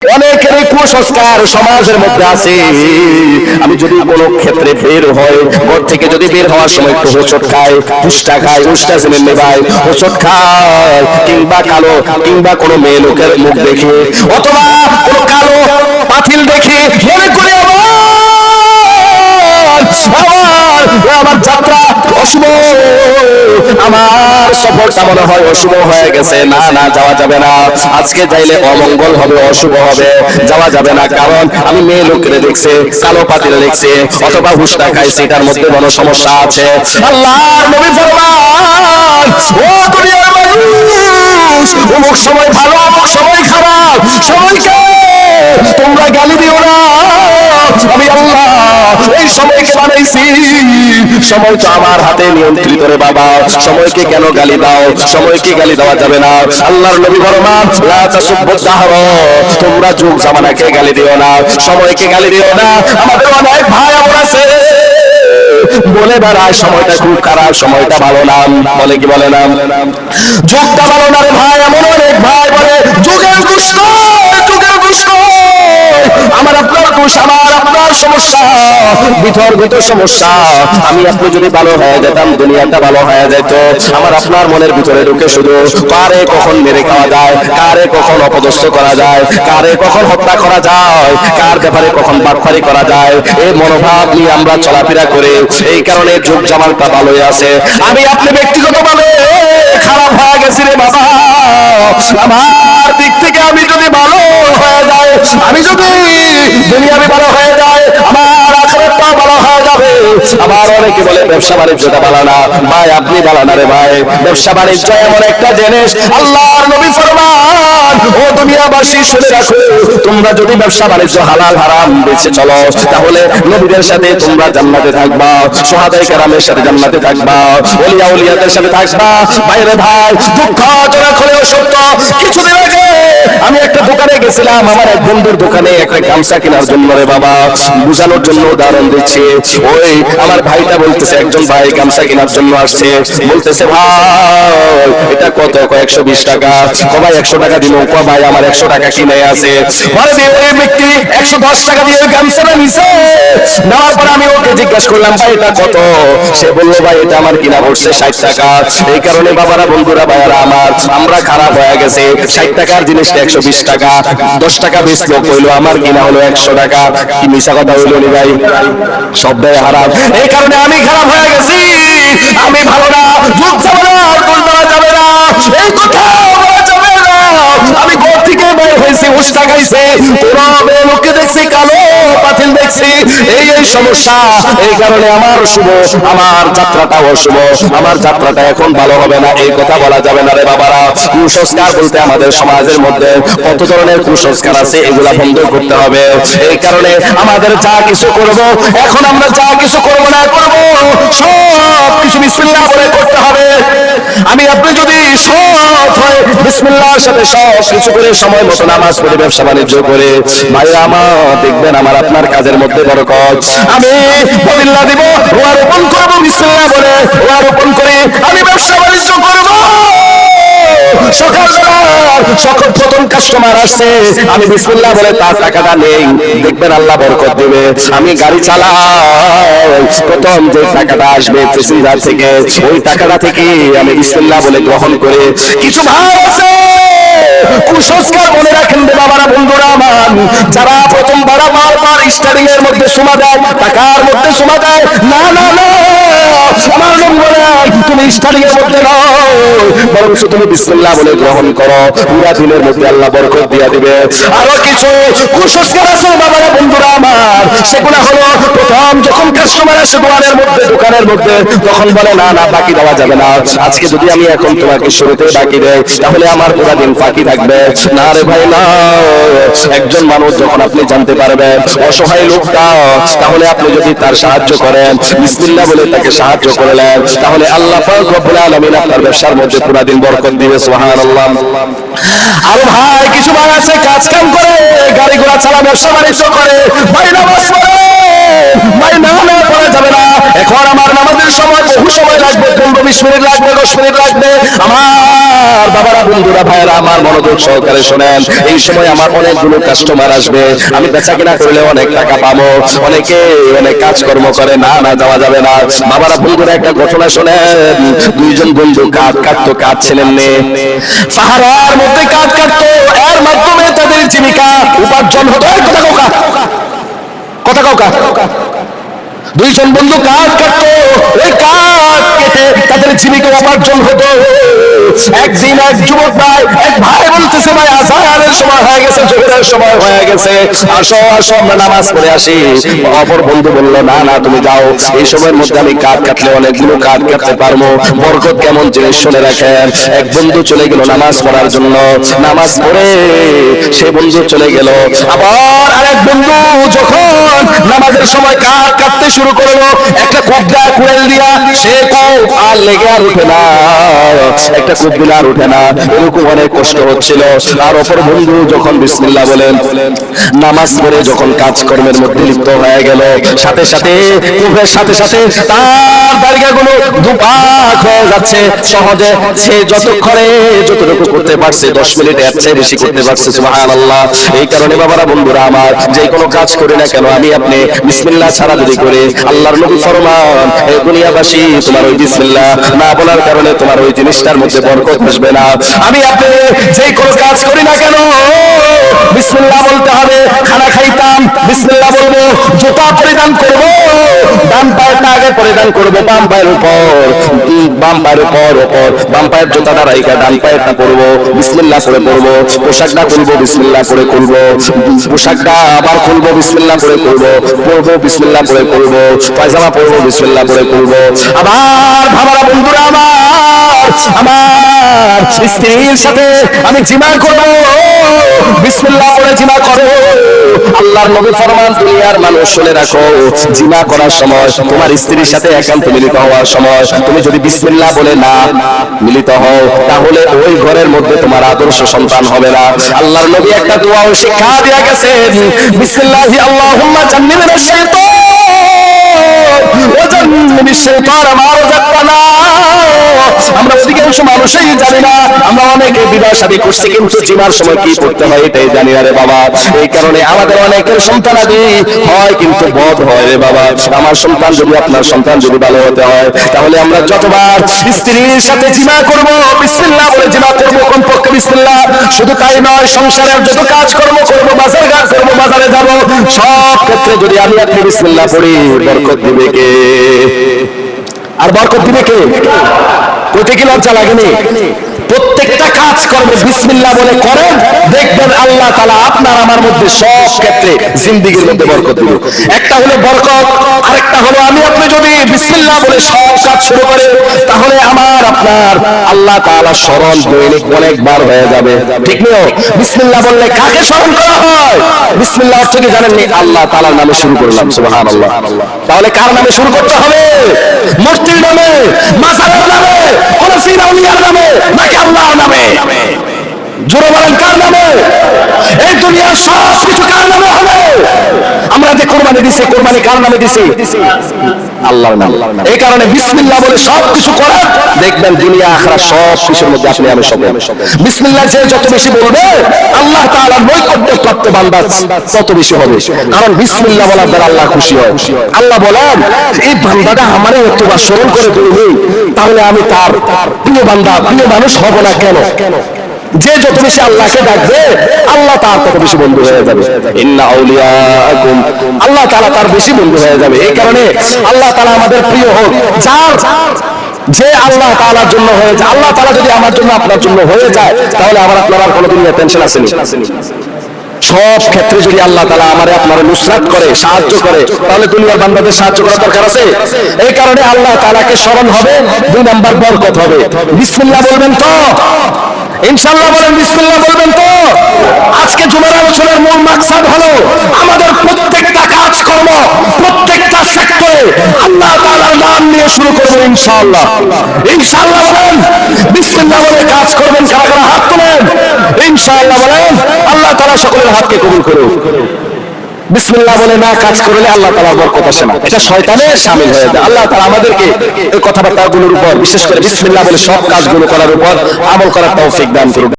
অনেকেরই কুসংস্কার সমাজের মধ্যে আছে। আমি যদি কোনো ক্ষেত্রে বের হয়, ঘর থেকে যদি বের হওয়ার সময় একটু হোঁচট খায়, ফুসটা খায়, উষ্টা ছেলে নেবায় হোঁচট খায়, কিংবা কালো কিংবা কোনো মেয়ে লোকের মুখ দেখে অথবা কোনো কালো পাতিল দেখে মনে করে আমার যাত্রা অশুভ, আমার সফরটা মনে হয় অশুভ হয়ে গেছে, না না যাওয়া যাবে না, আজকে যাইলে অমঙ্গল হবে, অশুভ হবে, যাওয়া যাবে না, কারণ আমি মেয়ে লোকের দেখছে, কালো পাতিলে দেখছে, অথবা হুসটা খাইছে, এটার মধ্যে বড় সমস্যা আছে। আল্লাহর নবী ফরমান, ও দুনিয়ার মানুষ, অমুক সময় ভালো, অমুক সময় খারাপ, সবাইকে তোমরা গালি দিও না, আমি আল্লাহ এই সময়কে বানাইছি, সময় তো আমার হাতে নিয়ন্ত্রিত রে বাবা, সময়কে কেন গালি দাও? সময়কে গালি দেওয়া যাবে না। আল্লাহর নবী ফরমান, লা তাসুব্বুদ দাহর, তোমরা যুগ জামানাকে গালি দিও না, সময়কে গালি দিও না। আমাদের অনেক ভাই আমার আছে বলে বেড়ায় সময়টা খুব খারাপ, সময়টা ভালো না, বলে কি বলে না, যুগটা ভালো না রে ভাই। এমন অনেক ভাই বলে যুগের দুষ্ট, যুগের দুষ্ট, আমার আপনার দোষ, আমার আপনার সমস্যা, বিতর্কিত সমস্যা। আমি আপনি যদি ভালো হয়ে যেতাম, দুনিয়াটা ভালো হয়ে যেত। আমার আপনার মনের ভিতরে ঢুকে শুধু কারে কখন মেরে খাওয়া যায়, কারে কখন অপদস্থ করা যায়, কারে কখন হত্যা করা যায়, কার ব্যাপারে কখন বাটপারি করা যায়, এই মনোভাব নিয়ে আমরা চলাফেরা করে, এই কারণে যুগ জামানটা ভালোই আছে। আমি আপনি ব্যক্তিগতভাবে খারাপ হয়ে গেছি রে বাবা। আমার দিক থেকে আমি যদি ভালো হয়ে যায়, আমি যদি দুনিয়াবি ভালো হয়ে যায়, আমার আখিরাতটাও ভালো হয়ে যাবে। আবার অনেকে বলে ব্যবসা বাণিজ্যটা ভালো না, ভাই আপনি ভালো না রে ভাই। ব্যবসা বাণিজ্য এমন একটা জিনিস, আল্লাহর নবী ফরমান, ও দুনিয়াবাসী শুনে রাখো, তোমরা যদি ব্যবসা বাণিজ্য হালাল হারাম বেঁচে চলো, তাহলে নবীদের সাথে তোমরা জান্নাতে থাকবা, সুহাদায়ে কেরামের সাথে জান্নাতে থাকবা, ওলিয়া উলিয়াদের সাথে থাকবা। বাইরে ভাই, দুঃখজনক হলেও সত্য, কিছুদিন আগে আমি একটা দোকানে গেছিলাম, আমার এক বন্ধুর দোকানে একটা গামছা কেনার জন্য রে বাবা, বুঝানোর জন্য উদাহরণ দিচ্ছি। ওই আমার ভাইটা বলতেছে, একজন ভাই গামছা কেনার জন্য আসছে, বলতেছে ভাই এটা কত? 120 টাকা। ভাই 100 টাকা দিল। ভাই আমার 100 টাকা কিনে আছে। পরে ওই ব্যক্তি 110 টাকা দিয়ে গামছাটা নিছে। নেওয়ার পর আমি ওকে জিজ্ঞাসা করলাম, ভাই এটা কত? সে বললো, ভাই এটা আমার কিনা পড়ছে 60 টাকা। এই কারণে বাবারা, বন্ধুরা, ভাইয়ারা আমার, আমরা খারাপ হয়ে গেছে। 60 টাকার জিনিসটা 120 টাকা, 10 টাকা বেচলো, কইলো আমার কিনা হলো 100 টাকা। কি মিছা কথা হইলো নি ভাই? সবটাই হারাম। এই কারণে আমি খারাপ হয়ে গেছি, আমি ভালো না, যুগ যাবে না, দোষ দেওয়া যাবে না, এই কথা বলা যাবে না। আমি ঘর থেকে বের হয়েছি, উষ্টা খাইছে, তোরা মেয়ে লোককে দেখছি, কালো পাতিল দেখছি, এই সমস্যা। এই কারণে আমার শুভ, আমার যাত্রাটা অশুভ, আমার যাত্রাটা এখন ভালো হবে না, এই কথা বলা যাবে না রে বাবারা। কুসংস্কার বলতে আমাদের সমাজের মধ্যে কত ধরনের কুসংস্কার আছে, এগুলা বন্ধ করতে হবে। এই কারণে আমাদের যা কিছু করব, এখন আমরা যা কিছু করব না করব, সব কিছু বিসমিল্লাহ বলে করতে হবে। আমি আপনি যদি সৎ হয়ে বিসমিল্লাহর সাথে সব কিছু করে সময় মতো নামাজ পড়ে ব্যবসা বাণিজ্য করে, ভাই আমার দেখবেন আমার আপনার কাজের মধ্যে বরকত। আমি ফজিল্লাহ দিব, ওয়া রোপণ করব বিসমিল্লাহ বলে, ওয়া রোপণ করে আমি ব্যবসা বাণিজ্য করব। সকালবেলা সকল প্রথম কাস্টমার আসছে, আমি বিসমিল্লাহ বলে তার টাকাটা নেই, দেখবেন আল্লাহ বরকত দেবে। আমি গাড়ি চালাই, প্রথম যে টাকাটা আসবে প্যাসেঞ্জার থেকে, ওই টাকাটা থেকে আমি বিসমিল্লাহ বলে গ্রহণ করে, কিছু ভাই আছে কুসংস্কার মনে রাখেন রে বাবারা, বন্ধুরা আমার, যারা প্রথম বারবার স্টার্টিং এর মধ্যে সমা দেয়, টাকার মধ্যে সমা দেয়, না না না, আমার নাম বলে তুমি স্টার্টিং এর মধ্যে নয়, বরং তুমি বিসমিল্লাহ বলে গ্রহণ করো, পুরা দিনের মধ্যে আল্লাহ বরকত দিয়ে দিবে। আরো কিছু কুসংস্কার আছে বাবারা, বন্ধুরা আমার, সেগুলো হলো প্রথম যখন কাস্টমার আসে দোকানের মধ্যে, তখন বলে না না বাকি দেওয়া যাবে না, আজকে যদি আমি এখন তোমাকে শুরুতে বাকি দেই, তাহলে আমার পুরা দিন বাকি থাকবে না রে ভাই না। একজন মানুষ যখন আপনি জানতে পারবেন অসহায় লোকটা, তাহলে আপনি যদি তার সাহায্য করেন, বিসমিল্লাহ বলে তাকে সাহায্য করলেন, তাহলে আল্লাহ পাক রব্বুল আলামিন আপনার ব্যবসার মধ্যে পুরা দিন বরকত দিবে। সুবহানাল্লাহ। আর ভাই কিছু ভাই আছে কাজ কাম করে, গাড়ি ঘোড়া চালা, ব্যবসা বাণিজ্য করে, ভাই নামাজ পড়ে, ভাই না না পড়া যাবে না, এখন আমার নামাজের সময় বহু সময় লাগবে, 15-20 মিনিট লাগবে, 10 মিনিট লাগবে। আমার বাবারা, বন্ধুরা, ভাইয়েরা, আমার মনোযোগ সহকারে শোনেন। এই সময় আমার অনেকগুলো কাস্টমার আসবে, আমি বেচা কিনা করলে অনেক টাকা পাবো। অনেকে অনেক কাজকর্ম করে, না না যাওয়া যাবে না। বাবারা, বন্ধুরা, একটা ঘটনা শোনেন। দুইজন বন্ধু কাঠ কাটতো, কাটছিলেন নে পাহাড়ের মধ্যে কাঠ কাটতো, এর মাধ্যমে তাদের জীবিকা উপার্জন হতো। কথা কাউকা দুইজন বন্ধু কাঠ কাটতো, এই কাঠ কেটে তাদের জীবিকা উপার্জন হতো। একদিন এক যুবক ভাই, এক ভাই বলতেছে, ভাই আযানের সময় হয়ে গেছে, জোহরের সময় হয়ে গেছে, আসো আসো আমরা নামাজ পড়ে আসি। অপর বন্ধু বলল, না না তুমি যাও, এই সময়ের মধ্যে আমি কাঠ কাটলে অনেকগুলো কাঠ কাটতে পারবো। বরকত কেমন জিনিস শুনে রাখেন। এক বন্ধু চলে গেল নামাজ পড়ার জন্য, নামাজ পড়ে সে বন্ধু চলে গেল। আবার আরেক বন্ধু যখন নামাজের সময় কাঠ কাটতে শুরু করলো, একটা কোবরা কুড়েল দিয়া সে কোপ আর লেগে আর উঠে না, একটা কোপ দিলে আর উঠে না, এরকম অনেক কষ্ট হচ্ছিল। আর অপর বন্ধু যখন বিসমিল্লাহ বলেন নামাজ পড়ে যখন কাজকর্মের মধ্যে লিপ্ত হয়ে গেল, সাথে সাথে কোপের সাথে সাথে তার দাড়িগুলো দুপাক হয়ে যাচ্ছে। সহজে সে যতক্ষণে যতটুকু করতে পারছে, 10 মিনিট এর চেয়ে বেশি করতে পারছে। সুবহানাল্লাহ। এই কারণে বাবারা, বন্ধুরা আমার, যে কোনো কাজ করি না কেন, আমি আপনি বিসমিল্লাহ ছাড়া যদি করে, আল্লাহর নবী ফরমান, এই দুনিয়াবাসী তোমার ওই বিসমিল্লাহ না বলার কারণে তোমার ওই জিনিসটার মধ্যে বরকত আসবে না। আমি আপনি যে কোনো কাজ করি না কেন, বিসমিল্লাহ বলতে হবে। খানা খাইতাম, বিসমিল্লাহ বলবো। জুতা পরিধান করব, ডান পায়েরটা আগে পরিধান করবো, বাম পায়ের উপর, বাম পায়ের উপর বাম পায়ের জুতাটা রাইখা ডান পায়েরটা পরবো, বিসমিল্লাহ করে পরবো। পোশাকটা খুলবো, বিসমিল্লাহ করে খুলবো। পোশাকটা আবার খুলবো, বিসমিল্লাহ করে খুলবো। পরবো, বিসমিল্লাহ করে খুলবো। পায়জামা পরবো, বিসমিল্লাহ করে খুলবো। আবার ভাবারা, বন্ধুরা আমার স্ত্রীর সাথে আমি জিমা করবো, বিসমিল্লাহ বলে জিমা করো। আল্লাহর নবী ফরমান, দুনিয়ার মানুষ শুনে রাখো, জিমা করার সময়, তোমার স্ত্রীর সাথে একান্ত মিলিত হওয়ার সময় তুমি যদি বিসমিল্লাহ বলে না মিলিত হও, তাহলে ওই ঘরের মধ্যে তোমার আদর্শ সন্তান হবে না। আল্লাহর নবী একটা দোয়াও শিক্ষা দিয়ে গেছেন, বিসমিল্লাহি আল্লাহুম্মা জান্নিবনা শাইতান ওয়া জান্নিবি শাইতান মা রাযাকতানা। আমরা অধিকাংশ মানুষই জানি না, আমরা অনেকে বিবাহ শাদী করছি কিন্তু জিমার সময় কি করতে হয় এটাই জানি না রে বাবা। এই কারণে আমাদের অনেকের সন্তানাদি হয় কিন্তু বদ হয় রে বাবা। আমার সন্তান যদি, আপনার সন্তান যদি ভালো হতে হয়, তাহলে আমরা যতবার স্ত্রীর সাথে জিমা করব, বিসমিল্লাহ বলে জিমা করব, কমপক্ষে বিসমিল্লাহ। শুধু তাই নয়, সংসারের যত কাজ কর্ম করব, বাজার ঘাট করব, বাজারে যাব, সব ক্ষেত্রে যদি আমি আপনি বিসমিল্লাহ পড়ি, বরকত দিবে কে? আর বরকত দিবে কে? কইতে কি লজ্জা লাগেনি? প্রত্যেকটা কাজ করবে বিসমিল্লাহ বলে করেন, দেখবেন আল্লাহ তাআলা আপনার আমার মধ্যে সব ক্ষেত্রে জিন্দেগির মধ্যে বরকত দিবে। একটা হলো বরকত, আরেকটা হলো আমি আপনি যদি বিসমিল্লাহ বলে সব কাজ শুরু করে, তাহলে আমার আপনার আল্লাহ তাআলা স্মরণ দৈনিক অনেকবার হয়ে যাবে। ঠিক নয়? বিসমিল্লাহ বললে কাকে স্মরণ করা হয়? বিসমিল্লাহ অর্থ কি জানেননি? আল্লাহ তাআলার নামে শুরু করলাম, সুবহানাল্লাহ। তাহলে কার নামে শুরু করতে হবে? মূর্তির নামে, মাজারের নামে, কোন ফিরাউনিয়ার নামে, নাকি আল্লাহর নামে? জোরে বলেন, কার নামে? এই দুনিয়ার সব কিছু কার নামে হবে? আমরা যে কোরবানি দিছি, কোরবানি কার নামে দিছি? আল্লাহর নামে। এই কারণে বিসমিল্লাহ বলে সব কিছু করেন, দেখবেন দুনিয়া আখিরাত সব কিছুর মধ্যে আপনি আমি সব। বিসমিল্লাহ যে যত বেশি বলবে, আল্লাহ তাআলার নৈকট্য প্রাপ্ত বান্দা তত বেশি হবে। কারণ বিসমিল্লাহ বলার দ্বারা আল্লাহ খুশি হয়। আল্লাহ বলেন, এই বান্দাটা আমারে একটুবার স্মরণ করে দিলেই, তাহলে আমি তার প্রিয় বান্দা, প্রিয় মানুষ হব না কেন? যে যত বেশি আল্লাহকে ডাকবে, আল্লাহ তার তত বেশি বন্ধু হয়ে যাবে। ইন্না আউলিয়াকুম, আল্লাহ তাআলা তার বেশি বন্ধু হয়ে যাবে। এই কারণে আল্লাহ তাআলা আমাদের প্রিয় হোক। যে আল্লাহ তাআলার জন্য হয়ে যায়, আল্লাহ তাআলা যদি আমার জন্য আপনার জন্য হয়ে যায়, তাহলে আমার আপনার আর কোনোদিন টেনশন আসেনি। সব ক্ষেত্রে যদি আল্লাহ তাআলা আমারে আপনারে নুসরাত করে, সাহায্য করে, তাহলে দুনিয়ার বান্দাদের সাহায্য করার দরকার আছে। এই কারণে আল্লাহ তাআলাকে স্মরণ হবে, 2 নাম্বার বরকত হবে। বিসমিল্লাহ বলবেন তো? ইনশাআল্লাহ বলেন, বিসমিল্লাহ বলবেন তো? আজকে জুমার আলোচনার মূল মাকসাদ হলো আমাদের প্রত্যেকটা কাজকর্ম, প্রত্যেকটা সেক্টরে আল্লাহ তাআলার নাম নিয়ে শুরু করব ইনশাআল্লাহ। ইনশাআল্লাহ বলেন, বিসমিল্লাহ বলে কাজ করবেন। কারা কারা হাত তোলেন? ইনশাআল্লাহ বলেন। আল্লাহ তাআলা সকলের হাতকে কবুল করুন। বিসমিল্লাহ বলে না কাজ করলে আল্লাহ তাআলার বরকত আসে না, এটা শয়তানের শামিল হয়ে যায়। আল্লাহ তাআলা আমাদেরকে এই কথাবার্তাগুলোর উপর বিশেষ করে বিসমিল্লাহ বলে সব কাজগুলো করার উপর আমল করার তৌফিক দান করুন।